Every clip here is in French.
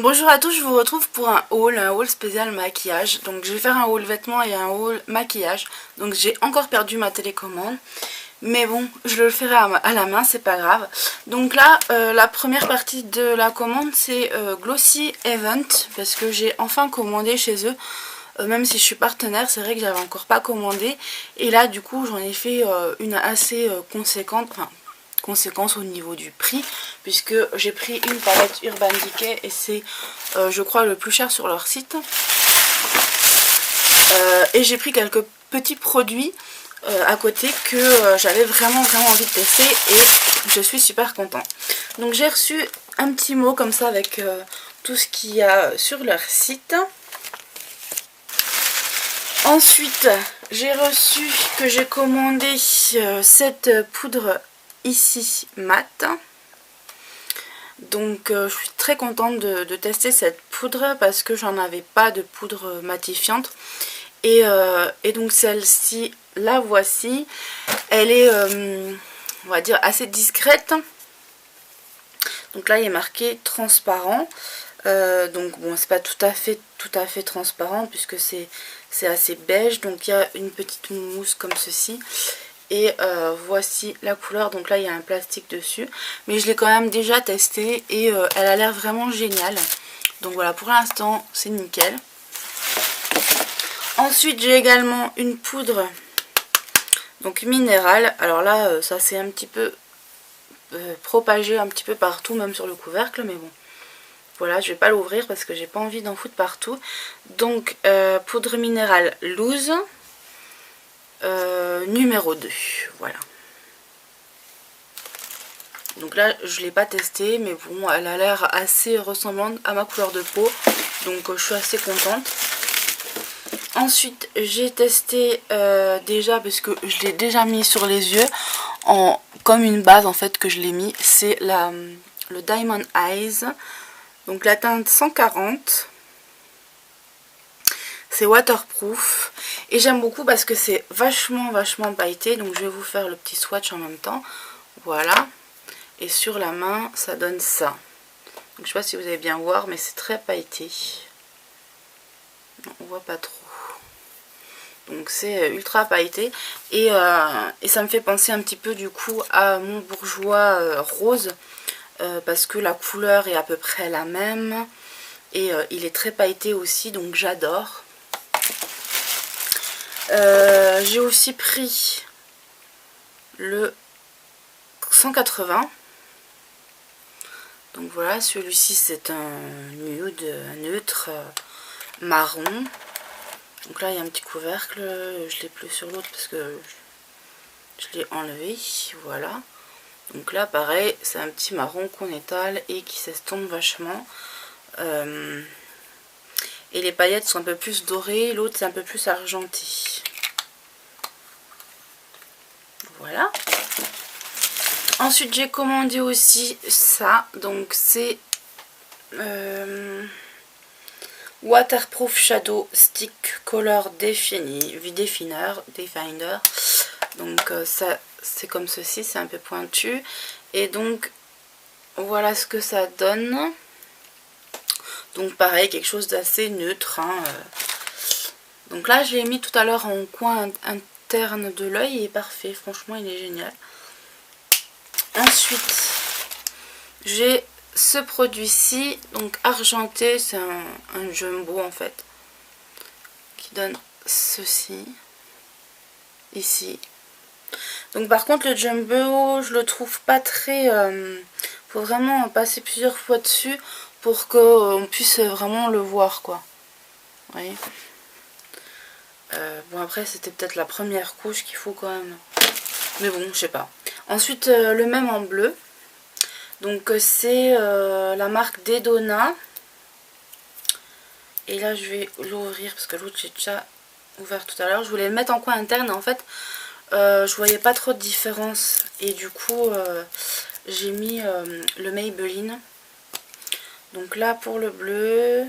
Bonjour à tous, je vous retrouve pour un haul spécial maquillage. Donc je vais faire un haul vêtements et un haul maquillage. Donc j'ai encore perdu ma télécommande. Mais bon, je le ferai à la main, c'est pas grave. Donc là, la première partie de la commande, c'est Glossy Event. Parce que j'ai enfin commandé chez eux. Même si je suis partenaire, c'est vrai que j'avais encore pas commandé. Et là, du coup, j'en ai fait une assez conséquente. Enfin, conséquence au niveau du prix, puisque j'ai pris une palette Urban Decay et c'est je crois le plus cher sur leur site, et j'ai pris quelques petits produits à côté que j'avais vraiment envie de tester et je suis super content. Donc j'ai reçu un petit mot comme ça avec tout ce qu'il y a sur leur site. Ensuite j'ai reçu que j'ai commandé cette poudre ici mat. Donc je suis très contente de tester cette poudre parce que j'en avais pas de poudre matifiante. Et donc celle-ci, la voici. Elle est, on va dire, assez discrète. Donc là il est marqué transparent. Donc bon, c'est pas tout à fait transparent puisque c'est assez beige. Donc il y a une petite mousse comme ceci. Et voici la couleur. Donc là il y a un plastique dessus, mais je l'ai quand même déjà testé et elle a l'air vraiment géniale. Donc voilà, pour l'instant c'est nickel. Ensuite j'ai également une poudre donc minérale. Alors là ça s'est un petit peu propagé un petit peu partout, même sur le couvercle, mais bon voilà, je vais pas l'ouvrir parce que j'ai pas envie d'en foutre partout. Donc poudre minérale loose numéro 2, voilà. Donc là je l'ai pas testé, mais bon, elle a l'air assez ressemblante à ma couleur de peau, donc je suis assez contente. Ensuite j'ai testé déjà, parce que je l'ai déjà mis sur les yeux comme une base en fait que je l'ai mis, c'est le Diamond Eyes, donc la teinte 140. C'est waterproof et j'aime beaucoup parce que c'est vachement pailleté. Donc je vais vous faire le petit swatch en même temps. Voilà. Et sur la main ça donne ça. Donc je sais pas si vous allez bien voir, mais c'est très pailleté. Non, on voit pas trop. Donc c'est ultra pailleté et ça me fait penser un petit peu du coup à mon bourgeois rose, parce que la couleur est à peu près la même et il est très pailleté aussi, donc j'adore. J'ai aussi pris le 180. Donc voilà, celui-ci c'est un nude, un neutre marron. Donc là il y a un petit couvercle, je l'ai plus sur l'autre parce que je l'ai enlevé. Voilà. Donc là pareil, c'est un petit marron qu'on étale et qui s'estompe vachement. Et les paillettes sont un peu plus dorées, l'autre c'est un peu plus argenté. Voilà. Ensuite j'ai commandé aussi ça, donc c'est Waterproof Shadow Stick Color Definer. Donc ça c'est comme ceci, c'est un peu pointu. Et donc voilà ce que ça donne. Donc pareil, quelque chose d'assez neutre, hein. Donc là je l'ai mis tout à l'heure en coin interne de l'œil, il est parfait, franchement il est génial. Ensuite j'ai ce produit-ci, donc argenté, c'est un jumbo en fait, qui donne ceci, ici. Donc par contre le jumbo, je le trouve pas très... faut vraiment passer plusieurs fois dessus pour qu'on puisse vraiment le voir, quoi. Vous voyez. Bon après c'était peut-être la première couche qu'il faut quand même. Mais bon, je sais pas. Ensuite le même en bleu. Donc c'est la marque Dedona. Et là je vais l'ouvrir parce que l'autre j'ai déjà ouvert tout à l'heure. Je voulais le mettre en coin interne et en fait je voyais pas trop de différence. Et du coup j'ai mis le Maybelline. Donc là pour le bleu,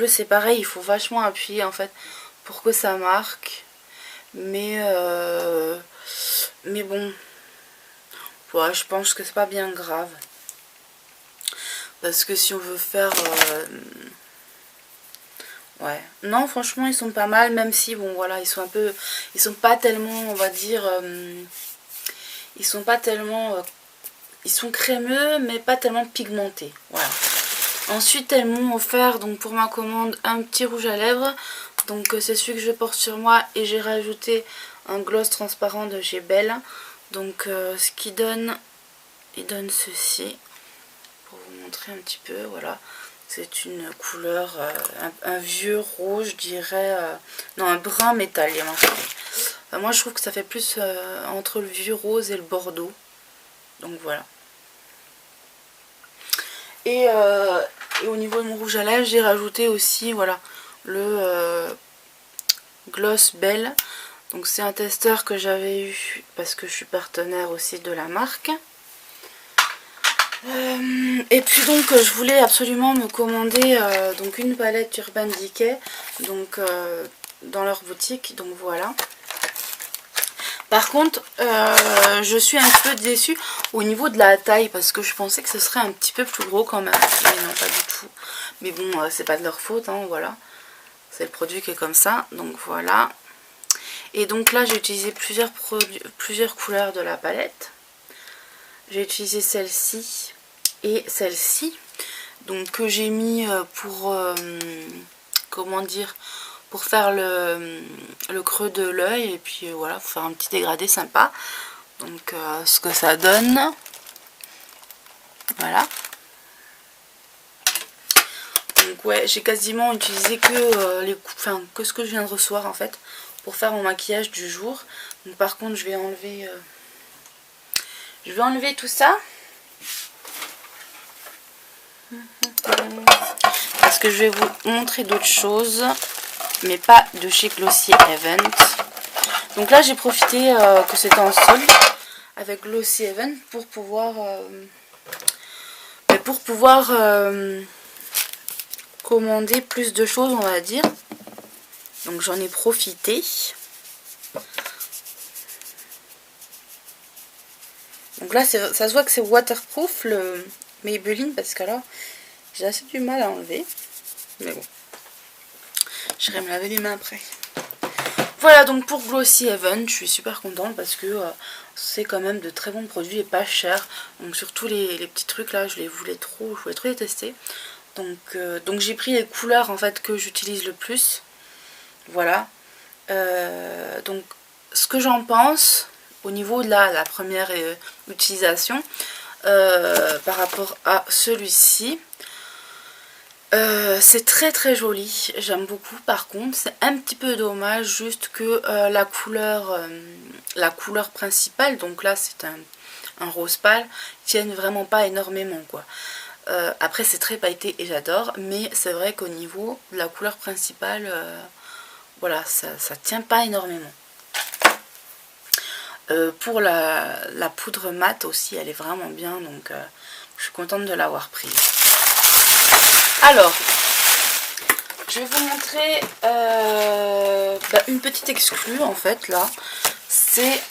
c'est pareil, il faut vachement appuyer en fait pour que ça marque. Mais bon, ouais, je pense que c'est pas bien grave. Parce que si on veut faire... ouais, non franchement ils sont pas mal, même si bon voilà, ils sont un peu... Ils sont pas tellement, on va dire... ils sont pas tellement... ils sont crémeux mais pas tellement pigmentés, voilà. Ensuite elles m'ont offert donc pour ma commande un petit rouge à lèvres. Donc c'est celui que je porte sur moi et j'ai rajouté un gloss transparent de chez Belle. Donc ce qui donne, il donne ceci. Pour vous montrer un petit peu, voilà. C'est une couleur, un vieux rouge, je dirais, non, un brun métal, il y a marqué. Enfin, moi je trouve que ça fait plus entre le vieux rose et le bordeaux. Donc voilà. Et au niveau de mon rouge à lèvres, j'ai rajouté aussi, voilà, le gloss Belle. Donc c'est un testeur que j'avais eu parce que je suis partenaire aussi de la marque. Et puis donc je voulais absolument me commander donc une palette Urban Decay donc dans leur boutique, donc voilà. Par contre je suis un peu déçue au niveau de la taille parce que je pensais que ce serait un petit peu plus gros quand même, mais non pas du tout. Mais bon c'est pas de leur faute, hein, voilà. C'est le produit qui est comme ça, donc voilà. Et donc là j'ai utilisé plusieurs couleurs de la palette. J'ai utilisé celle-ci et celle-ci, donc que j'ai mis pour comment dire, pour faire le creux de l'œil et puis voilà, pour faire un petit dégradé sympa. Donc ce que ça donne, voilà. Donc ouais, j'ai quasiment utilisé que que ce que je viens de recevoir en fait pour faire mon maquillage du jour. Donc par contre je vais enlever tout ça. Parce que je vais vous montrer d'autres choses, mais pas de chez Glossy Event. Donc là j'ai profité que c'était en solde avec Glossy Event pour pouvoir commander plus de choses, on va dire. Donc j'en ai profité. Donc là ça se voit que c'est waterproof le Maybelline, parce que là j'ai assez du mal à enlever. Mais bon, j'irai me laver les mains après. Voilà donc pour Glossy Event, je suis super contente parce que c'est quand même de très bons produits et pas cher. Donc surtout les petits trucs là, je voulais trop les tester. Donc j'ai pris les couleurs en fait que j'utilise le plus. Voilà. Donc ce que j'en pense au niveau de la première utilisation par rapport à celui-ci. C'est très joli, j'aime beaucoup. Par contre c'est un petit peu dommage juste que la couleur principale, donc là c'est un rose pâle, tienne vraiment pas énormément quoi. Après c'est très pailleté et j'adore, mais c'est vrai qu'au niveau de la couleur principale voilà, ça tient pas énormément. Pour la poudre mat aussi, elle est vraiment bien, donc je suis contente de l'avoir prise. Alors, je vais vous montrer une petite exclue en fait là. C'est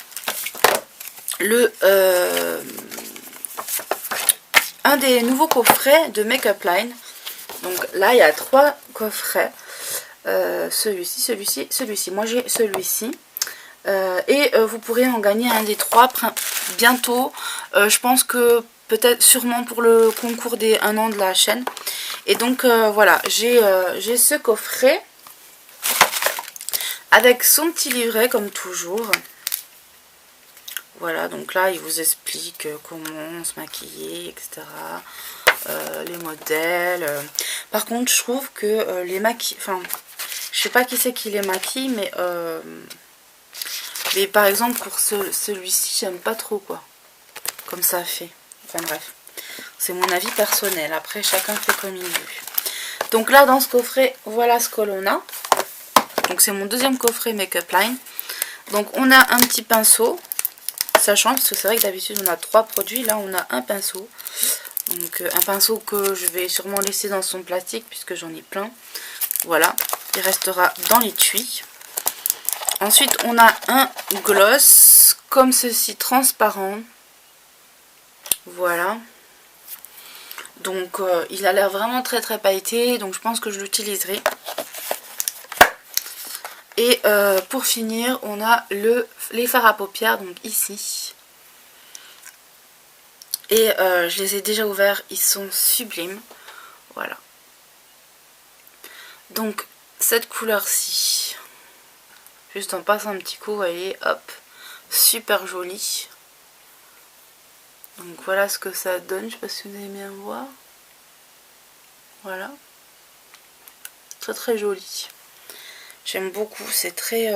un des nouveaux coffrets de Make-up Line. Donc là il y a 3 coffrets. Celui-ci. Moi j'ai celui-ci. Et vous pourrez en gagner un des 3 bientôt. Je pense que peut-être sûrement pour le concours des 1 an de la chaîne. Et donc voilà, j'ai ce coffret avec son petit livret comme toujours. Voilà, donc là il vous explique comment se maquiller, etc. Les modèles. Par contre je trouve que les maquilles, enfin je sais pas qui c'est qui les maquille, mais par exemple pour celui-ci j'aime pas trop quoi, comme ça fait. Enfin bref, c'est mon avis personnel, après chacun fait comme il veut. Donc là dans ce coffret, voilà ce que l'on a. Donc c'est mon deuxième coffret Make-up Line. Donc on a un petit pinceau, ça change parce que c'est vrai que d'habitude on a 3 produits, là on a un pinceau. Donc un pinceau que je vais sûrement laisser dans son plastique puisque j'en ai plein. Voilà, il restera dans l'étui. Ensuite on a un gloss comme ceci, transparent. Voilà. Donc il a l'air vraiment très très pailleté, donc je pense que je l'utiliserai. Et pour finir, on a les fards à paupières, donc ici. Et je les ai déjà ouverts, ils sont sublimes. Voilà. Donc cette couleur-ci, juste en passant un petit coup, vous voyez, hop, super jolie. Donc voilà ce que ça donne, je sais pas si vous allez bien voir. Voilà. Très très joli. J'aime beaucoup, c'est très,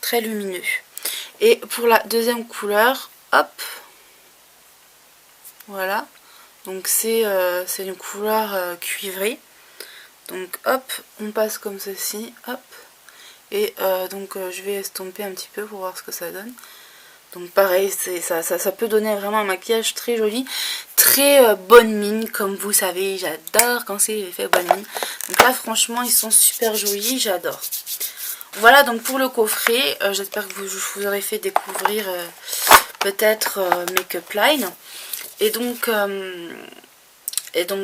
très lumineux. Et pour la deuxième couleur, hop. Voilà. Donc c'est une couleur cuivrée. Donc hop, on passe comme ceci, hop. Et donc je vais estomper un petit peu pour voir ce que ça donne. Donc pareil, ça peut donner vraiment un maquillage très joli, très bonne mine, comme vous savez, j'adore quand c'est fait bonne mine. Donc là franchement ils sont super jolis, j'adore. Voilà donc pour le coffret, j'espère que je vous aurai fait découvrir peut-être Make-up Line. Et donc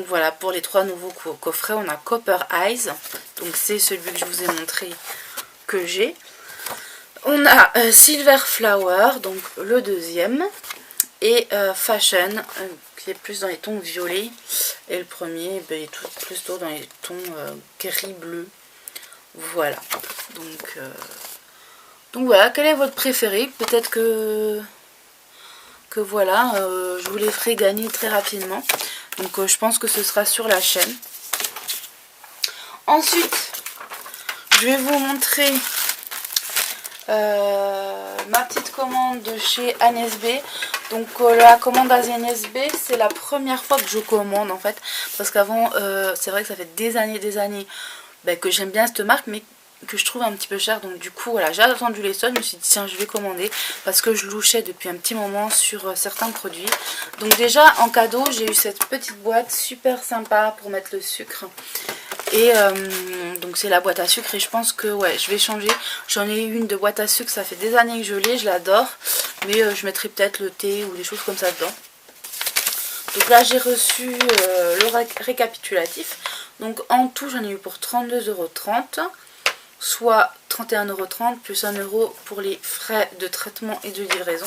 voilà, pour les 3 nouveaux coffrets, on a Copper Eyes, donc c'est celui que je vous ai montré que j'ai. On a Silver Flower, donc le deuxième, et Fashion, qui est plus dans les tons violets, et le premier ben, est plutôt dans les tons gris-bleu. Voilà, donc voilà, quel est votre préféré? Peut-être que voilà, je vous les ferai gagner très rapidement. Donc je pense que ce sera sur la chaîne. Ensuite, je vais vous montrer ma petite commande de chez Agnès B. Donc la commande Agnès B, c'est la première fois que je commande en fait. Parce qu'avant, c'est vrai que ça fait des années que j'aime bien cette marque, mais que je trouve un petit peu cher. Donc du coup, voilà, j'ai attendu les soldes. Je me suis dit, tiens, je vais commander. Parce que je louchais depuis un petit moment sur certains produits. Donc déjà, en cadeau, j'ai eu cette petite boîte super sympa pour mettre le sucre. Et donc c'est la boîte à sucre et je pense que ouais, je vais changer. J'en ai une de boîte à sucre, ça fait des années que je l'adore. Mais je mettrai peut-être le thé ou des choses comme ça dedans. Donc là j'ai reçu le récapitulatif. Donc en tout j'en ai eu pour 32,30 €. Soit 31,30 € plus 1 € pour les frais de traitement et de livraison.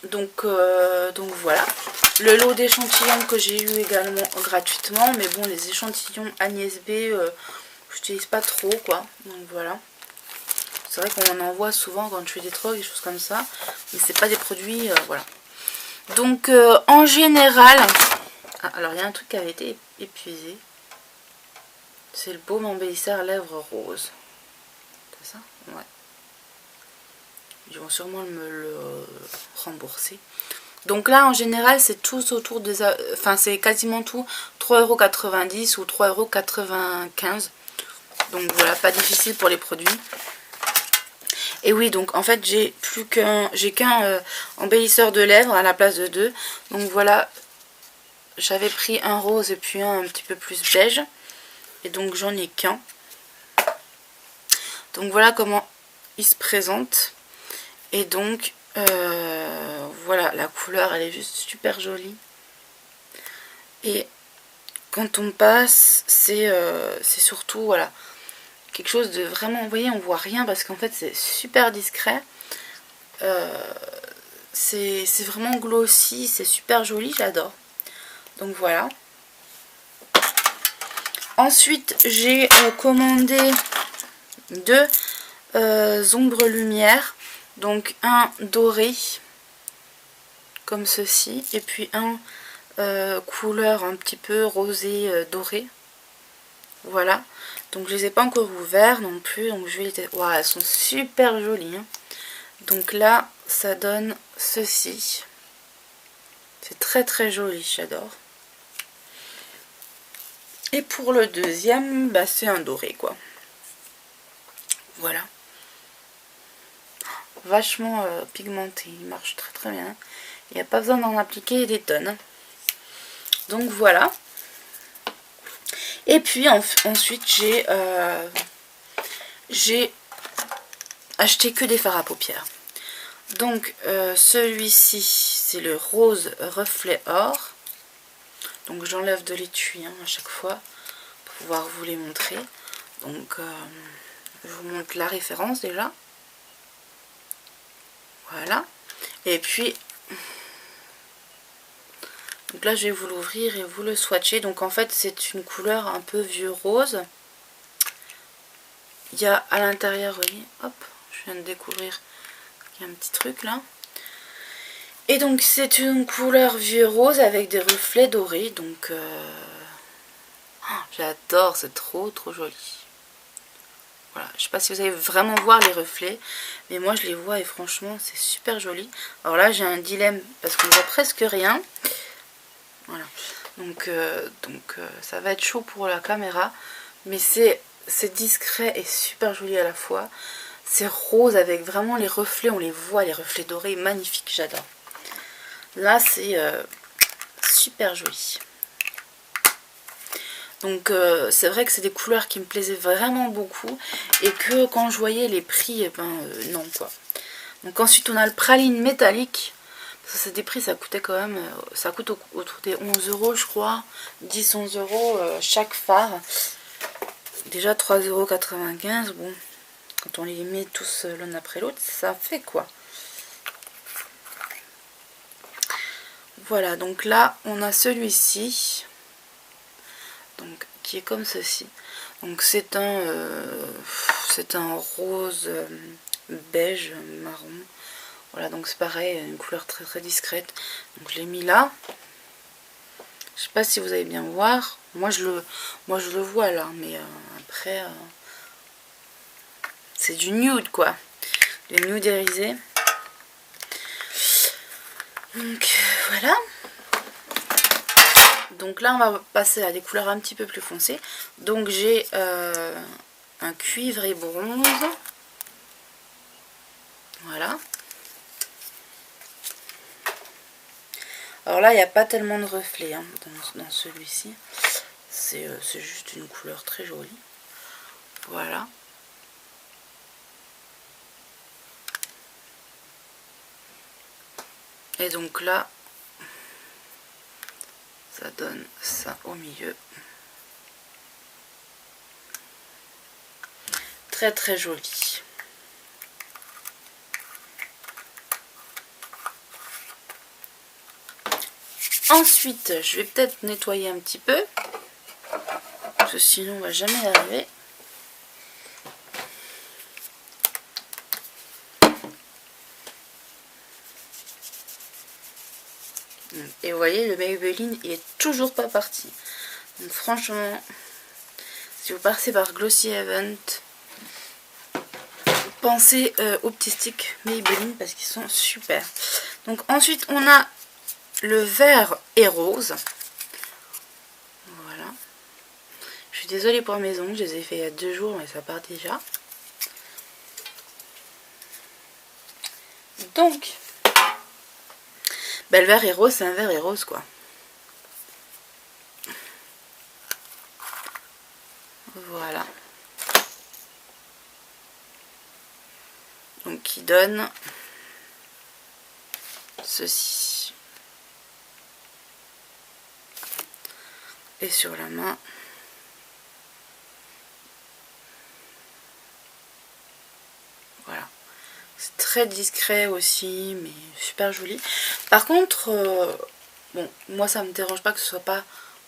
Donc voilà. Le lot d'échantillons que j'ai eu également gratuitement. Mais bon, les échantillons Agnès B, je n'utilise pas trop quoi. Donc voilà. C'est vrai qu'on en envoie souvent quand je fais des trucs, des choses comme ça. Mais c'est pas des produits, voilà. Donc en général... Ah, alors il y a un truc qui avait été épuisé. C'est le baume embellisseur lèvres rose. C'est ça? Ouais. Ils vont sûrement me le rembourser. Donc là en général c'est tous autour des... Enfin c'est quasiment tout 3,90 € ou 3,95 €. Donc voilà, pas difficile pour les produits. Et oui, donc en fait j'ai qu'un embellisseur de lèvres à la place de 2. Donc voilà, j'avais pris un rose et puis un petit peu plus beige. Et donc j'en ai qu'un. Donc voilà comment il se présente. Et donc voilà, la couleur elle est juste super jolie. Et quand on passe, c'est surtout voilà, quelque chose de vraiment, vous voyez, on voit rien parce qu'en fait c'est super discret. C'est vraiment glossy, c'est super joli, j'adore. Donc voilà. Ensuite j'ai commandé 2 ombres lumière. Donc un doré comme ceci et puis un couleur un petit peu rosé doré. Voilà, donc je les ai pas encore ouverts non plus, donc je vais les... Wow, elles sont super jolies hein. Donc là ça donne ceci, c'est très très joli, j'adore. Et pour le deuxième, bah, c'est un doré quoi. Voilà, vachement pigmenté, il marche très très bien. Il n'y a pas besoin d'en appliquer des tonnes. Donc voilà. Et puis ensuite j'ai acheté que des fards à paupières. Donc celui-ci c'est le rose reflet or. Donc j'enlève de l'étui à chaque fois pour pouvoir vous les montrer. Donc je vous montre la référence déjà. Voilà. Et puis donc là je vais vous l'ouvrir et vous le swatcher. Donc en fait c'est une couleur un peu vieux rose. Il y a à l'intérieur, oui, hop, je viens de découvrir qu'il y a un petit truc là. Et donc c'est une couleur vieux rose avec des reflets dorés. Donc j'adore, c'est trop joli. Voilà, je sais pas si vous allez vraiment voir les reflets, mais moi je les vois et franchement c'est super joli. Alors là j'ai un dilemme parce qu'on voit presque rien. Voilà, donc ça va être chaud pour la caméra, mais c'est discret et super joli à la fois. C'est rose avec vraiment les reflets, on les voit, les reflets dorés, magnifiques, j'adore. Là c'est super joli. Donc c'est vrai que c'est des couleurs qui me plaisaient vraiment beaucoup et que quand je voyais les prix, non quoi. Donc ensuite on a le praline métallique. Parce que c'est des prix, ça coûtait quand même, ça coûte autour des 11 € je crois, 10-11 € chaque phare. Déjà 3,95 €, bon, quand on les met tous l'un après l'autre, ça fait quoi. Voilà, donc là on a celui-ci, donc qui est comme ceci. Donc c'est un rose beige marron. Voilà, donc c'est pareil, une couleur très discrète. Donc je l'ai mis là. Je sais pas si vous allez bien voir. Moi je le vois là, mais après c'est du nude quoi. Du nude irisé. Donc voilà. Donc là on va passer à des couleurs un petit peu plus foncées. Donc j'ai un cuivre et bronze. Voilà. Alors là il n'y a pas tellement de reflets hein, dans celui-ci. C'est juste une couleur très jolie. Voilà. Et donc là, ça donne ça au milieu. Très joli. Ensuite, je vais peut-être nettoyer un petit peu. Parce que sinon on va jamais y arriver. Et vous voyez, le Maybelline il est toujours pas parti. Donc franchement, si vous passez par Glossy Event, pensez aux petits sticks Maybelline parce qu'ils sont super. Donc ensuite on a le vert et rose. Voilà. Je suis désolée pour mes ongles, je les ai fait il y a 2 jours mais ça part déjà. Donc le vert et rose, c'est un vert et rose quoi. Voilà. Donc qui donne ceci. Et sur la main. Voilà. C'est très discret aussi, mais super joli. Par contre, bon, moi ça me dérange pas que ce soit pas,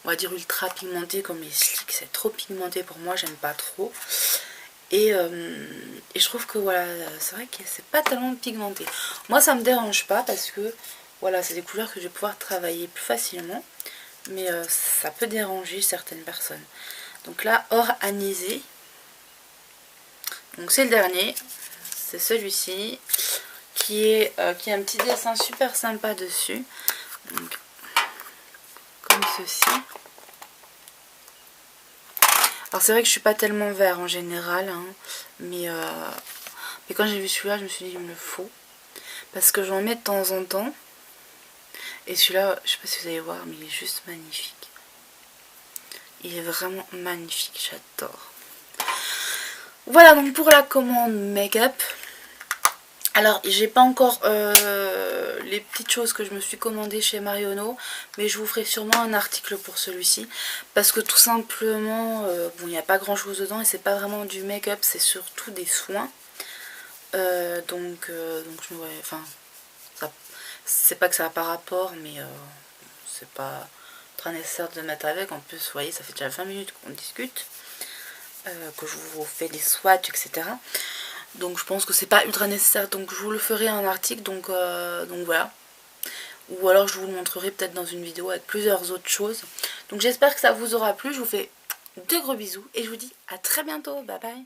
on va dire, ultra pigmenté comme les slicks. C'est trop pigmenté pour moi, j'aime pas trop. Et je trouve que voilà, c'est vrai que c'est pas tellement pigmenté. Moi ça me dérange pas parce que voilà, c'est des couleurs que je vais pouvoir travailler plus facilement. Mais ça peut déranger certaines personnes. Donc là, or anisé. Donc c'est le dernier. C'est celui-ci qui a un petit dessin super sympa dessus. Donc, comme ceci. Alors c'est vrai que je suis pas tellement vert en général, hein, mais quand j'ai vu celui-là, je me suis dit il me le faut. Parce que j'en mets de temps en temps. Et celui-là, je sais pas si vous allez voir, mais il est juste magnifique. Il est vraiment magnifique, j'adore. Voilà donc pour la commande make-up. Alors j'ai pas encore les petites choses que je me suis commandées chez Marionneau, mais je vous ferai sûrement un article pour celui-ci, parce que tout simplement, bon, il n'y a pas grand chose dedans et c'est pas vraiment du make-up, c'est surtout des soins. Donc je me voyais, enfin, c'est pas que ça n'a pas rapport, mais c'est pas très nécessaire de mettre avec. En plus, vous voyez, ça fait déjà 20 minutes qu'on discute, que je vous fais des swatchs, etc. Donc je pense que c'est pas ultra nécessaire, donc je vous le ferai en article, donc voilà. Ou alors je vous le montrerai peut-être dans une vidéo avec plusieurs autres choses. Donc j'espère que ça vous aura plu, je vous fais de gros bisous et je vous dis à très bientôt, bye bye.